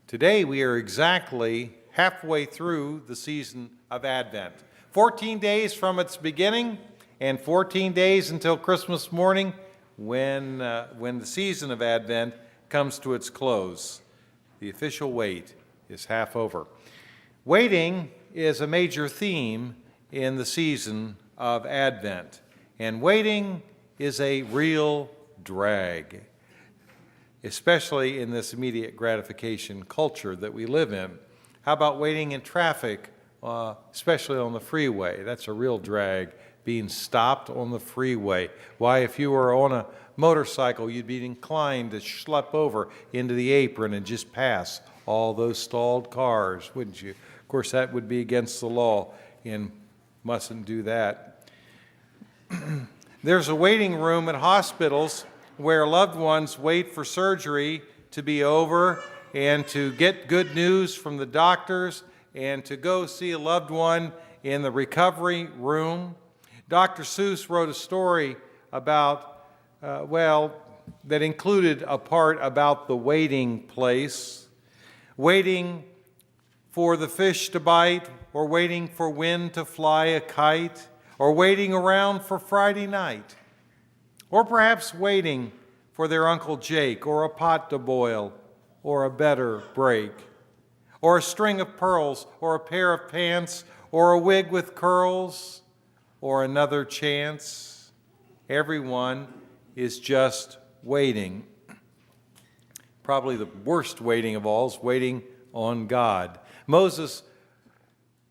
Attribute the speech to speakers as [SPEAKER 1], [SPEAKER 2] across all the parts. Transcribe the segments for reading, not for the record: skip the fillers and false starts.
[SPEAKER 1] Today we are exactly halfway through the season of Advent. 14 days from its beginning and 14 days until Christmas morning when the season of Advent comes to its close. The official wait is half over. Waiting is a major theme in the season of Advent, and waiting is a real drag, especially in this immediate gratification culture that we live in. How about waiting in traffic, especially on the freeway? That's a real drag, being stopped on the freeway. Why, if you were on a motorcycle, you'd be inclined to schlep over into the apron and just pass all those stalled cars, wouldn't you? Of course, that would be against the law and mustn't do that. There's a waiting room at hospitals where loved ones wait for surgery to be over and to get good news from the doctors and to go see a loved one in the recovery room. Dr. Seuss wrote a story about, that included a part about the waiting place, waiting for the fish to bite, or waiting for wind to fly a kite, or waiting around for Friday night. Or perhaps waiting for their Uncle Jake, or a pot to boil, or a better break, or a string of pearls, or a pair of pants, or a wig with curls, or another chance. Everyone is just waiting. Probably the worst waiting of all is waiting on God. Moses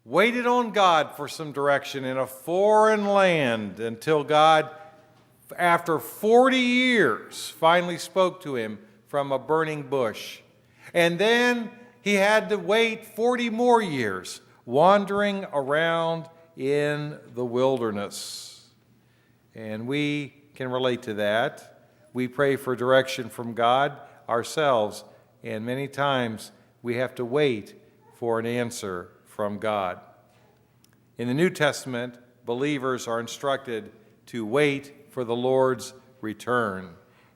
[SPEAKER 1] waited on God for some direction in a foreign land until God, after 40 years, finally spoke to him from a burning bush. And then he had to wait 40 more years, wandering around in the wilderness. And we can relate to that. We pray for direction from God ourselves, and many times we have to wait for an answer from God. In the New Testament, believers are instructed to wait for the Lord's return,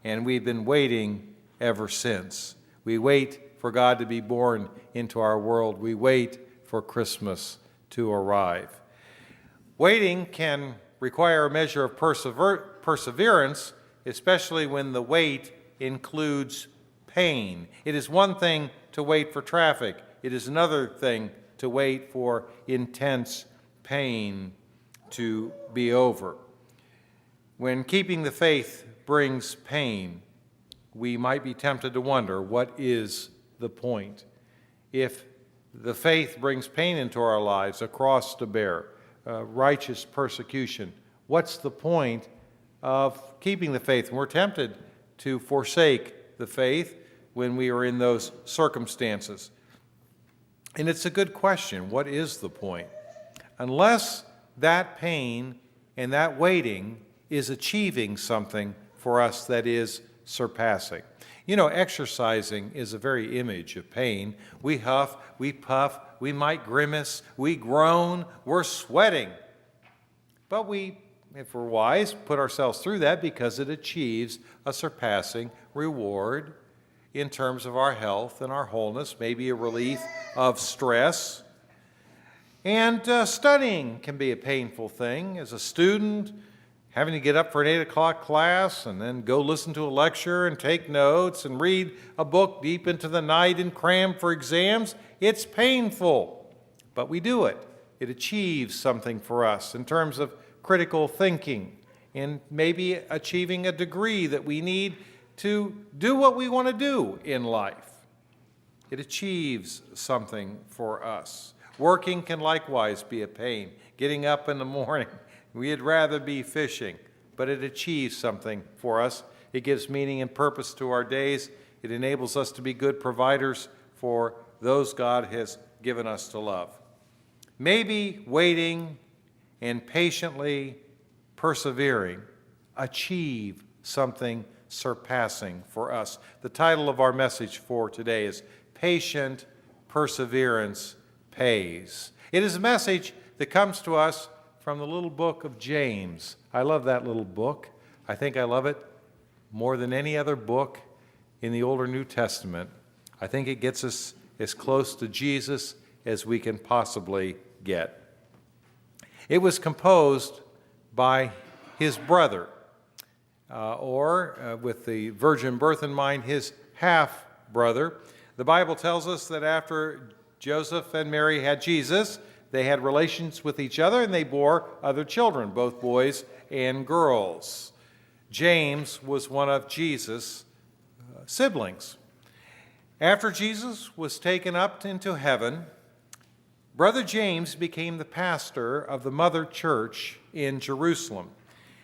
[SPEAKER 1] and we've been waiting ever since. We wait for God to be born into our world. We wait for Christmas to arrive. Waiting can require a measure of perseverance, especially when the wait includes pain. It is one thing to wait for traffic. It is another thing to wait for intense pain to be over. When keeping the faith brings pain, we might be tempted to wonder, what is the point? If the faith brings pain into our lives, a cross to bear, righteous persecution, what's the point of keeping the faith? And we're tempted to forsake the faith when we are in those circumstances. And it's a good question. What is the point? Unless that pain and that waiting is achieving something for us that is surpassing. You know, exercising is a very image of pain. We huff, we puff, we might grimace, we groan, we're sweating. But we, if we're wise, put ourselves through that because it achieves a surpassing reward in terms of our health and our wholeness, maybe a relief of stress. And studying can be a painful thing. As a student, having to get up for an 8 o'clock class and then go listen to a lecture and take notes and read a book deep into the night and cram for exams, it's painful. But we do it. It achieves something for us in terms of critical thinking and maybe achieving a degree that we need to do what we want to do in life. It achieves something for us. Working can likewise be a pain. Getting up in the morning, we'd rather be fishing, but it achieves something for us. It gives meaning and purpose to our days. It enables us to be good providers for those God has given us to love. Maybe waiting and patiently persevering achieve something surpassing for us. The title of our message for today is Patient Perseverance Pays. It is a message that comes to us from the little book of James. I love that little book. I think I love it more than any other book in the Old or New Testament. I think it gets us as close to Jesus as we can possibly get. It was composed by his brother, or with the virgin birth in mind, his half-brother. The Bible tells us that after Joseph and Mary had Jesus, they had relations with each other and they bore other children, both boys and girls. James was one of Jesus' siblings. After Jesus was taken up into heaven, Brother James became the pastor of the mother church in Jerusalem.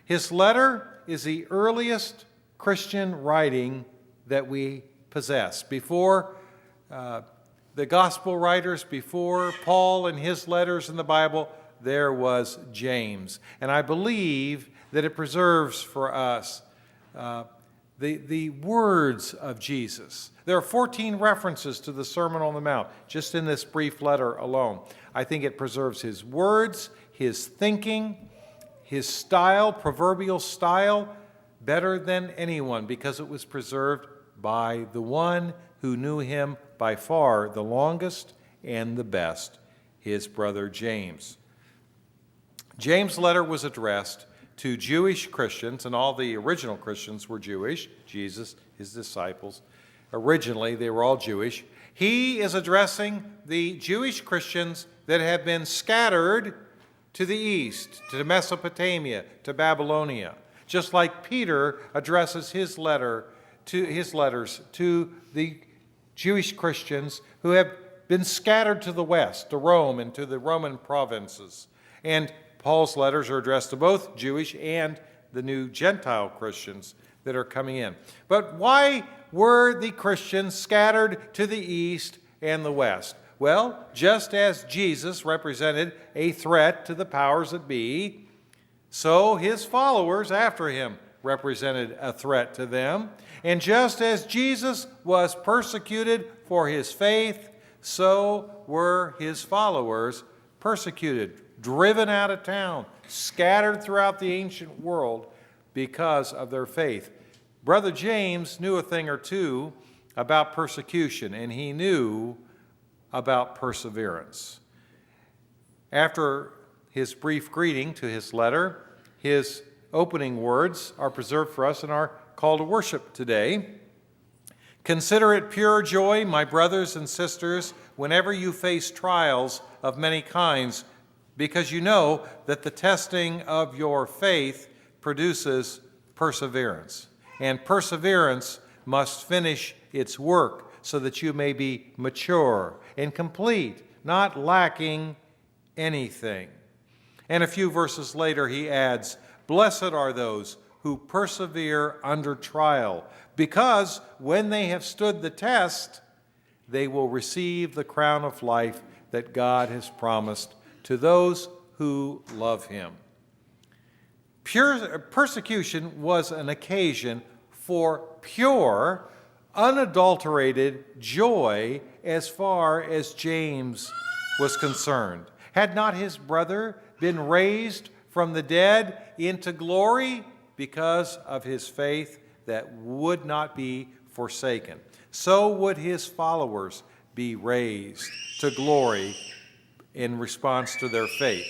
[SPEAKER 1] His letter is the earliest Christian writing that we possess. Before the gospel writers, before Paul and his letters in the Bible, there was James. And I believe that it preserves for us the words of Jesus. There are 14 references to the Sermon on the Mount, just in this brief letter alone. I think it preserves his words, his thinking, his style, proverbial style, better than anyone, because it was preserved by the one who knew him by far the longest and the best, his brother James. James' letter was addressed to Jewish Christians, and all the original Christians were Jewish, Jesus, his disciples. Originally, they were all Jewish. He is addressing the Jewish Christians that have been scattered to the east, to Mesopotamia, to Babylonia, just like Peter addresses his letters to the Jewish Christians who have been scattered to the west, to Rome and to the Roman provinces. And Paul's letters are addressed to both Jewish and the new Gentile Christians that are coming in. But why were the Christians scattered to the east and the west? Well, just as Jesus represented a threat to the powers that be, so his followers after him represented a threat to them. And just as Jesus was persecuted for his faith, so were his followers persecuted, driven out of town, scattered throughout the ancient world because of their faith. Brother James knew a thing or two about persecution, and he knew about perseverance. After his brief greeting to his letter, his opening words are preserved for us in our call to worship today. Consider it pure joy, my brothers and sisters, whenever you face trials of many kinds, because you know that the testing of your faith produces perseverance. And perseverance must finish its work so that you may be mature and complete, not lacking anything. And a few verses later he adds, blessed are those who persevere under trial, because when they have stood the test, they will receive the crown of life that God has promised to those who love him. Persecution was an occasion for pure, unadulterated joy as far as James was concerned. Had not his brother been raised from the dead into glory because of his faith that would not be forsaken? So would his followers be raised to glory in response to their faith.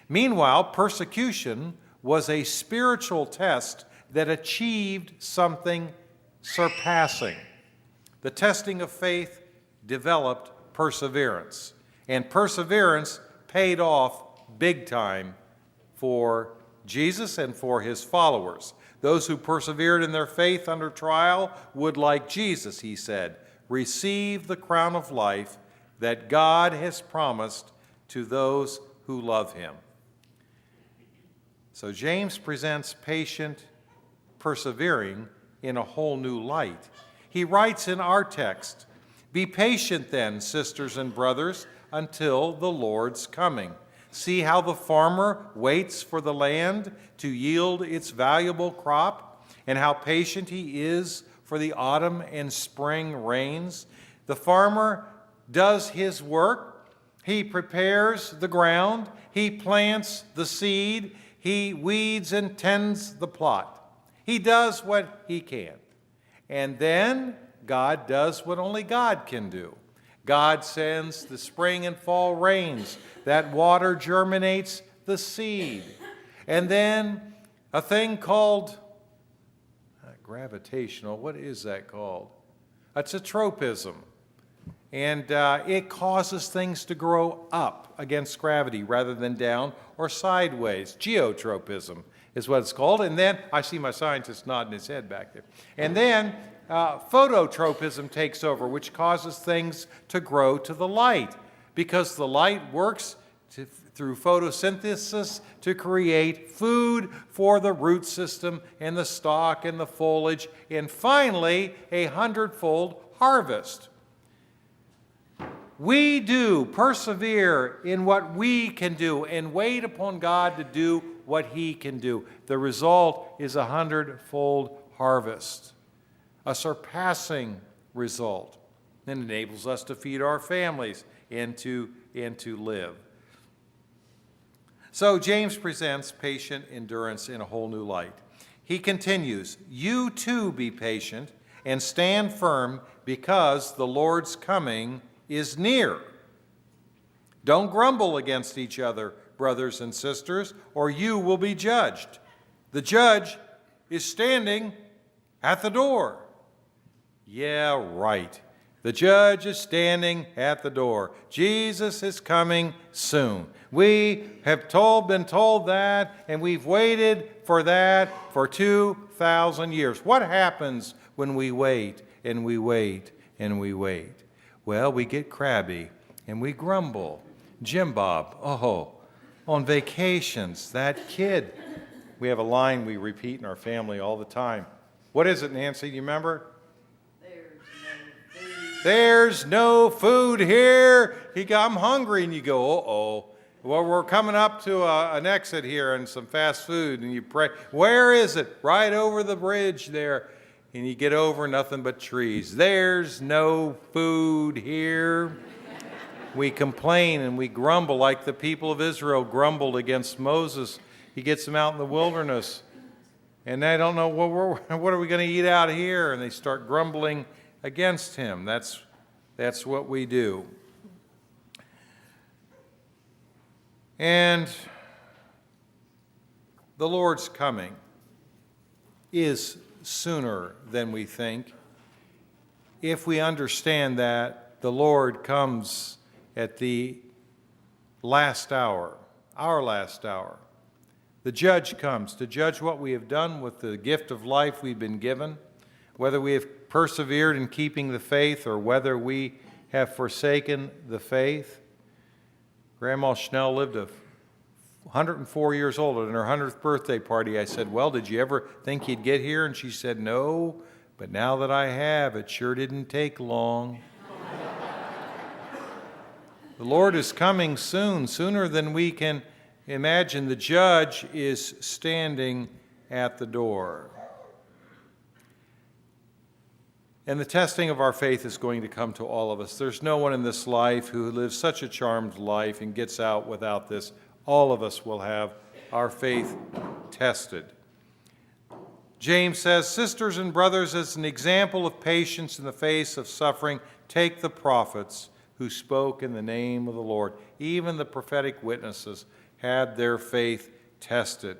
[SPEAKER 1] Meanwhile, persecution was a spiritual test that achieved something surpassing. The testing of faith developed perseverance, and perseverance paid off big time for Jesus and for his followers. Those who persevered in their faith under trial would, like Jesus, he said, receive the crown of life that God has promised to those who love him. So James presents patient persevering in a whole new light. He writes in our text, be patient then, sisters and brothers, until the Lord's coming. See how the farmer waits for the land to yield its valuable crop, and how patient he is for the autumn and spring rains. The farmer does his work. He prepares the ground. He plants the seed. He weeds and tends the plot. He does what he can. And then God does what only God can do. God sends the spring and fall rains. That water germinates the seed. And then a thing called gravitational, what is that called? It's a tropism. And it causes things to grow up against gravity rather than down or sideways. Geotropism is what it's called. And then, I see my scientist nodding his head back there. And then phototropism takes over, which causes things to grow to the light, because the light works through photosynthesis to create food for the root system and the stalk and the foliage, and finally, a 100-fold harvest. We do persevere in what we can do and wait upon God to do what He can do. The result is a 100-fold harvest, a surpassing result, that enables us to feed our families and to live. So James presents patient endurance in a whole new light. He continues, "You too be patient and stand firm, because the Lord's coming is near. Don't grumble against each other, brothers and sisters, or you will be judged. The judge is standing at the door." Yeah, right. The judge is standing at the door. Jesus is coming soon. We have been told that, and we've waited for that for 2,000 years. What happens when we wait and we wait and we wait? Well, we get crabby and we grumble. Jim Bob, on vacations, that kid. We have a line we repeat in our family all the time. What is it, Nancy? Do you remember? There's no food here. I'm hungry, and you go, Well, we're coming up to an exit here and some fast food, and you pray, where is it? Right over the bridge there. And you get over, nothing but trees. There's no food here. We complain and we grumble like the people of Israel grumbled against Moses. He gets them out in the wilderness, and they don't know, what are we going to eat out here? And they start grumbling against him. That's what we do. And the Lord's coming is sooner than we think, if we understand that the Lord comes at the last hour, our last hour. The judge comes to judge what we have done with the gift of life we've been given, whether we have persevered in keeping the faith or whether we have forsaken the faith. Grandma Schnell lived 104 years old. At her 100th birthday party, I said, well, did you ever think you'd get here? And she said, no, but now that I have, it sure didn't take long. The Lord is coming soon, sooner than we can imagine. The judge is standing at the door. And the testing of our faith is going to come to all of us. There's no one in this life who lives such a charmed life and gets out without this. All of us will have our faith tested. James says, sisters and brothers, as an example of patience in the face of suffering, take the prophets who spoke in the name of the Lord. Even the prophetic witnesses had their faith tested.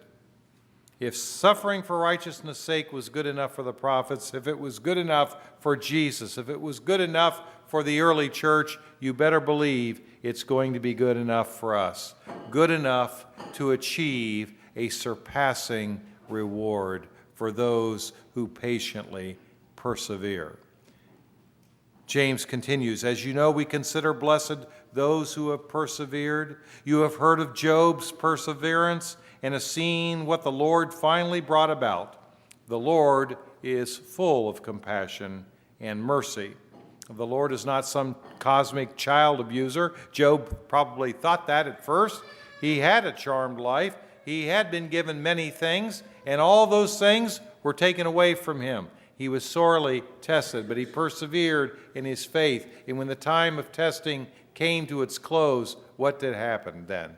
[SPEAKER 1] If suffering for righteousness' sake was good enough for the prophets, if it was good enough for Jesus, if it was good enough for the early church, you better believe it's going to be good enough for us. Good enough to achieve a surpassing reward for those who patiently persevere. James continues, as you know, we consider blessed those who have persevered. You have heard of Job's perseverance and have seen what the Lord finally brought about. The Lord is full of compassion and mercy. The Lord is not some cosmic child abuser. Job probably thought that at first. He had a charmed life. He had been given many things, and all those things were taken away from him. He was sorely tested, but he persevered in his faith. And when the time of testing came to its close, what did happen then?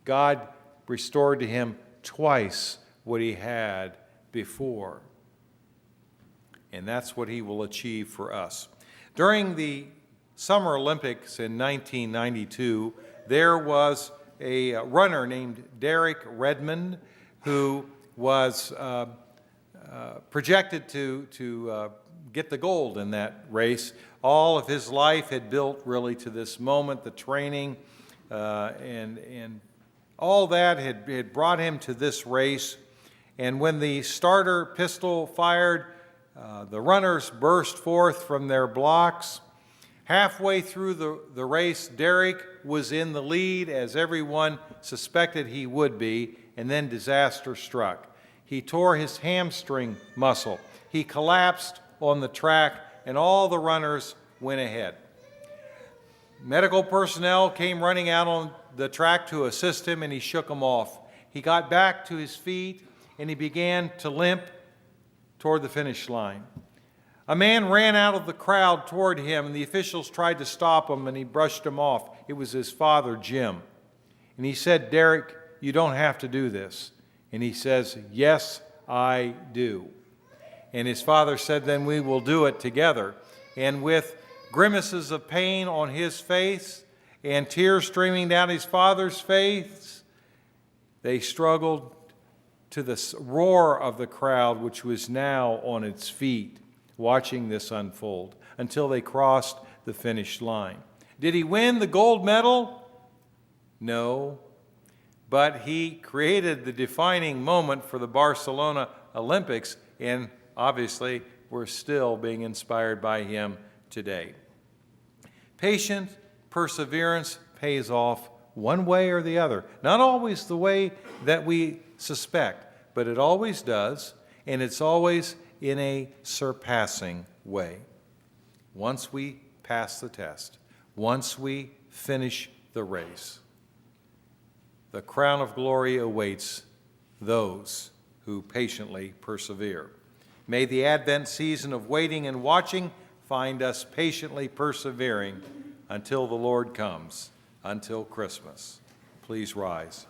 [SPEAKER 1] God restored to him twice what he had before. And that's what he will achieve for us. During the Summer Olympics in 1992, there was a runner named Derek Redmond who was projected to get the gold in that race. All of his life had built really to this moment, the training and all that had brought him to this race. And when the starter pistol fired, the runners burst forth from their blocks. Halfway through the race, Derek was in the lead, as everyone suspected he would be, and then disaster struck. He tore his hamstring muscle. He collapsed on the track, and all the runners went ahead. Medical personnel came running out on the track to assist him, and he shook them off. He got back to his feet, and he began to limp toward the finish line. A man ran out of the crowd toward him, and the officials tried to stop him, and he brushed him off. It was his father, Jim. And he said, "Derek, you don't have to do this." And he says, "Yes, I do." And his father said, "Then we will do it together." And with grimaces of pain on his face and tears streaming down his father's face, they struggled to the roar of the crowd, which was now on its feet, watching this unfold, until they crossed the finish line. Did he win the gold medal? No, but he created the defining moment for the Barcelona Olympics, and obviously we're still being inspired by him today. Patient perseverance pays off one way or the other. Not always the way that we suspect, but it always does, and it's always in a surpassing way. Once we pass the test, once we finish the race, the crown of glory awaits those who patiently persevere. May the Advent season of waiting and watching find us patiently persevering until the Lord comes, until Christmas. Please rise.